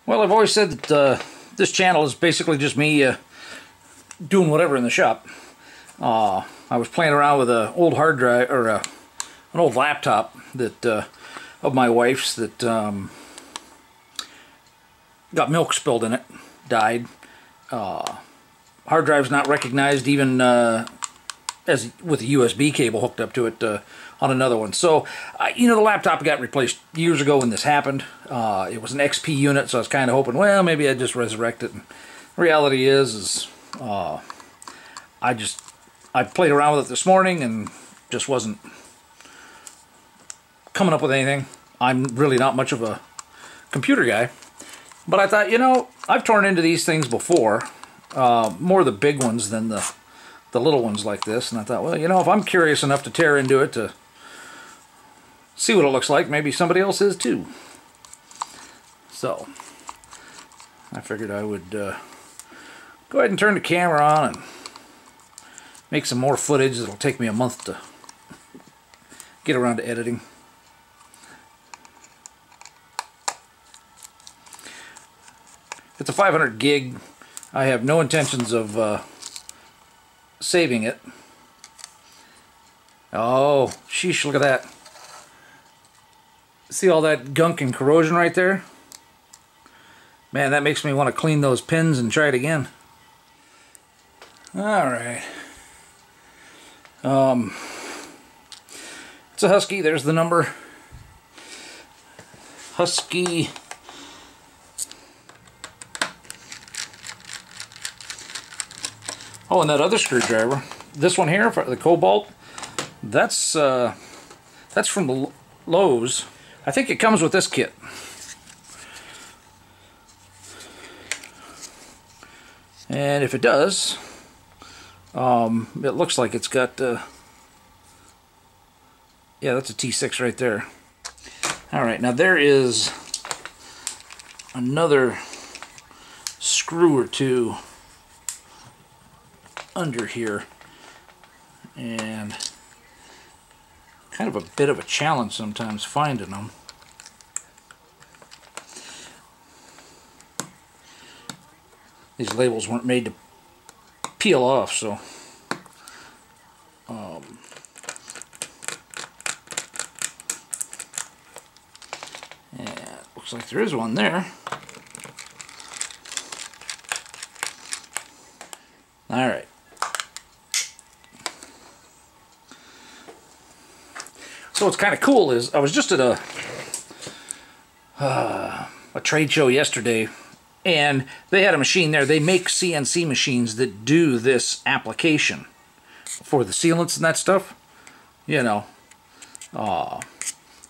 Well, I've always said that this channel is basically just me doing whatever in the shop. I was playing around with an old hard drive, or an old laptop that of my wife's that got milk spilled in it, died. Hard drive's not recognized even as with a USB cable hooked up to it on another one. So, you know, the laptop got replaced years ago when this happened. It was an XP unit, so I was kind of hoping, well, maybe I'd just resurrect it. And the reality is I played around with it this morning and just wasn't coming up with anything. I'm really not much of a computer guy. But I thought, you know, I've torn into these things before. More the big ones than the little ones like this. And I thought, well, you know, if I'm curious enough to tear into it to see what it looks like, maybe somebody else is too. So, I figured I would go ahead and turn the camera on and make some more footage. It'll take me a month to get around to editing. It's a 500 gig. I have no intentions of saving it. Oh, sheesh, look at that. See all that gunk and corrosion right there? Man, that makes me want to clean those pins and try it again. Alright. It's a Husky, there's the number. Husky. Oh, and that other screwdriver, this one here, the Cobalt, that's from the Lowe's. I think it comes with this kit. And if it does, it looks like it's got, yeah, that's a T6 right there. Alright, now there is another screw or two under here, and kind of a bit of a challenge sometimes finding them. These labels weren't made to peel off, so yeah, looks like there is one there. Alright. So what's kind of cool is I was just at a trade show yesterday, and they had a machine there. They make CNC machines that do this application for the sealants and that stuff. You know,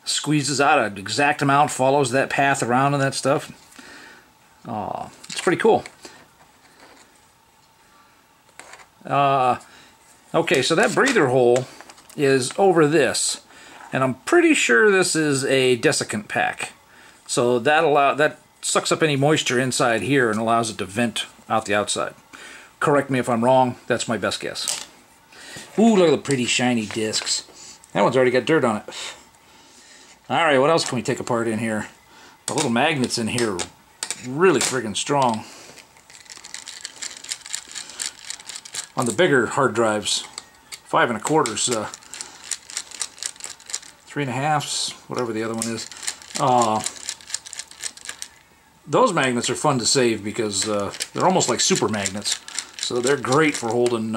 squeezes out an exact amount, follows that path around and that stuff. It's pretty cool. Okay, so that breather hole is over this. And I'm pretty sure this is a desiccant pack. So that sucks up any moisture inside here and allows it to vent out the outside. Correct me if I'm wrong, that's my best guess. Ooh, look at the pretty shiny discs. That one's already got dirt on it. Alright, what else can we take apart in here? The little magnets in here are really friggin' strong. On the bigger hard drives, 5 1/4s, 3 1/2s, whatever the other one is. Those magnets are fun to save because they're almost like super magnets. So they're great for holding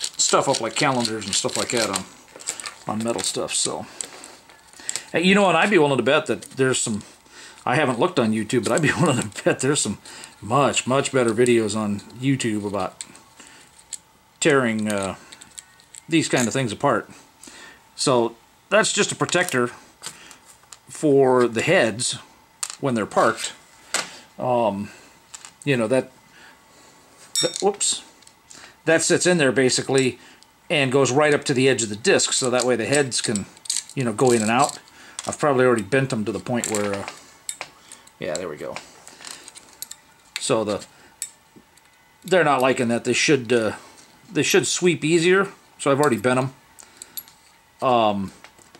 stuff up like calendars and stuff like that on metal stuff. So, hey, you know what? I'd be willing to bet that there's some, I haven't looked on YouTube, but I'd be willing to bet there's some much better videos on YouTube about tearing these kind of things apart. So that's just a protector for the heads when they're parked. You know, that whoops, that sits in there basically and goes right up to the edge of the disc, so that way the heads can, you know, go in and out. I've probably already bent them to the point where yeah, there we go. So they're not liking that. They should sweep easier. So I've already bent them.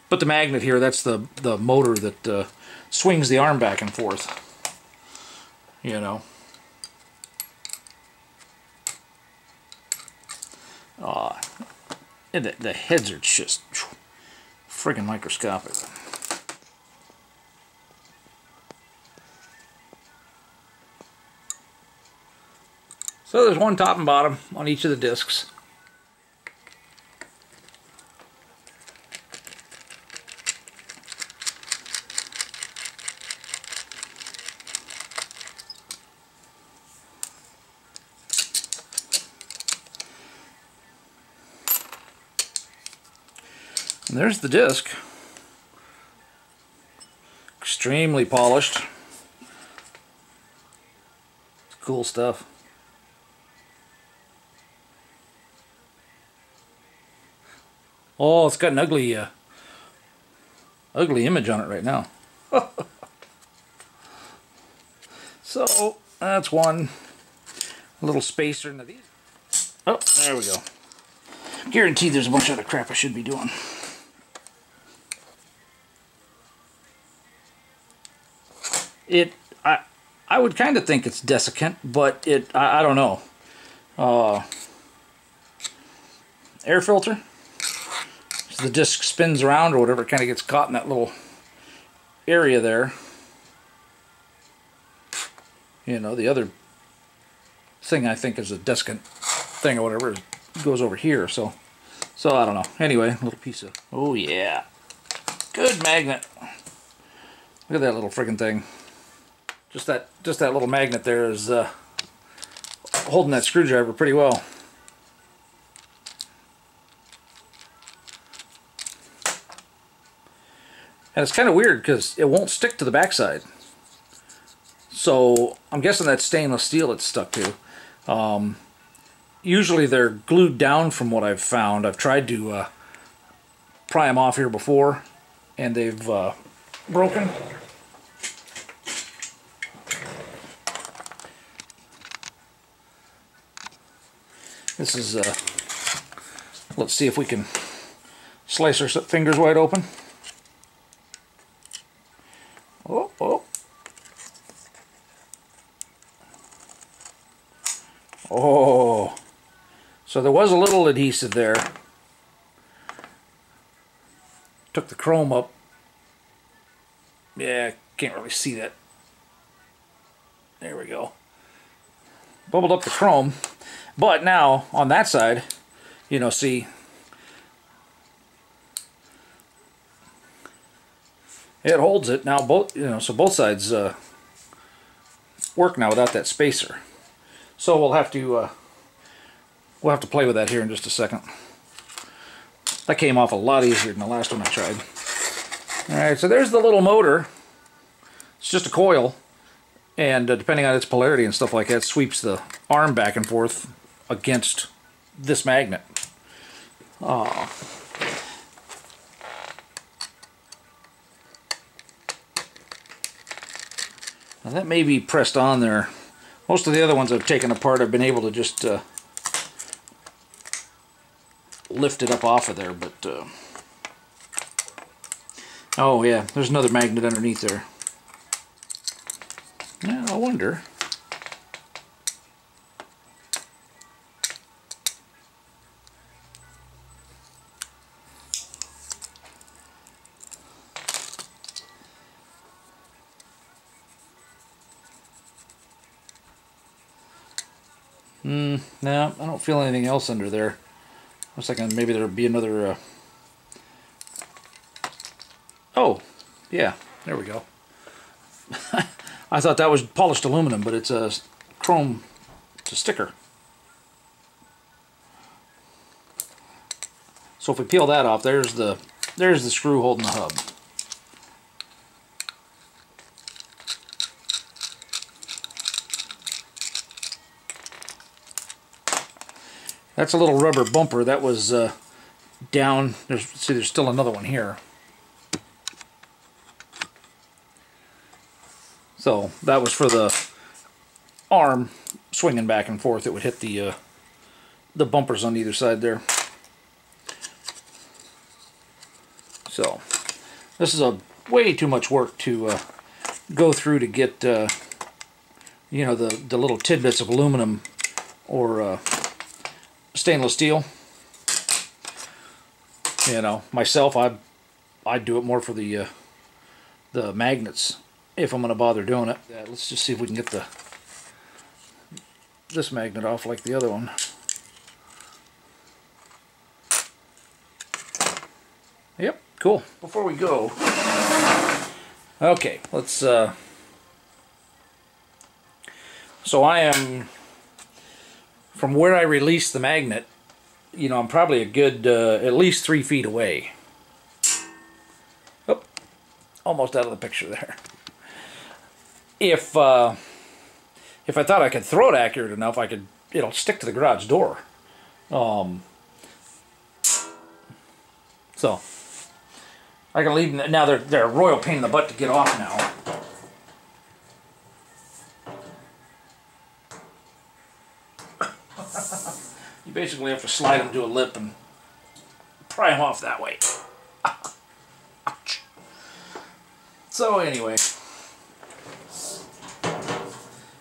But the magnet here, that's the motor that swings the arm back and forth. You know. And the heads are just friggin' microscopic. So there's one top and bottom on each of the discs. And there's the disc. Extremely polished. Cool stuff. Oh, it's got an ugly image on it right now. So that's one little spacer into these. Oh, there we go. Guaranteed there's a bunch of other crap I should be doing. I would kind of think it's desiccant, but I don't know. Air filter. So the disc spins around or whatever, it kind of gets caught in that little area there. You know, the other thing I think is a desiccant thing or whatever goes over here. So I don't know. Anyway, a little piece of, oh yeah, good magnet. Look at that little friggin' thing. Just that little magnet there is holding that screwdriver pretty well. And it's kind of weird because it won't stick to the backside. So I'm guessing that's stainless steel it's stuck to. Usually they're glued down from what I've found. I've tried to pry them off here before and they've broken. This is, let's see if we can slice our fingers wide open. Oh, oh. Oh. So there was a little adhesive there. Took the chrome up. Yeah, can't really see that. There we go. Bubbled up the chrome. But now, on that side, you know, see, it holds it. Now, both, you know, so both sides work now without that spacer. So we'll have to play with that here in just a second. That came off a lot easier than the last one I tried. Alright, so there's the little motor. It's just a coil. And depending on its polarity and stuff like that, sweeps the arm back and forth against this magnet. Now that may be pressed on there. Most of the other ones I've taken apart, I've been able to just lift it up off of there, but oh yeah, there's another magnet underneath there. Yeah, I wonder. No, I don't feel anything else under there. I was thinking maybe there'd be another... Oh, yeah, there we go. I thought that was polished aluminum, but it's a chrome, it's a sticker. So if we peel that off, there's the screw holding the hub. That's a little rubber bumper that was down. There's still another one here. So that was for the arm swinging back and forth. It would hit the bumpers on either side there. So This is a way too much work to go through to get, you know, the little tidbits of aluminum or stainless steel. You know, myself, I'd do it more for the magnets if I'm going to bother doing it. Let's just see if we can get this magnet off like the other one. Yep, cool. Before we go, okay, let's, so I am, from where I released the magnet, you know, I'm probably a good, at least 3 feet away. Oh, almost out of the picture there. If I thought I could throw it accurate enough, it'll stick to the garage door. So I can leave them. Now they're a royal pain in the butt to get off now. You basically have to slide them to a lip and pry them off that way. Ouch. So anyway,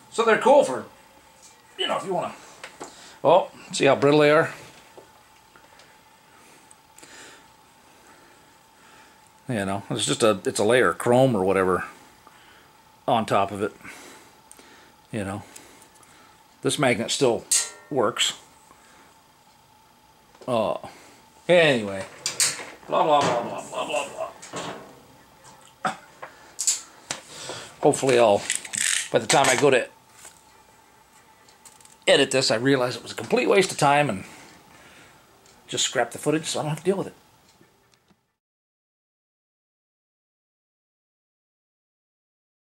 so they're cool for, you know, if you want to. Oh, see how brittle they are? You know, it's just it's a layer of chrome or whatever on top of it. You know, this magnet still works. Oh, anyway, blah blah blah blah blah blah blah. Hopefully, by the time I go to edit this, I realize it was a complete waste of time and just scrap the footage so I don't have to deal with it.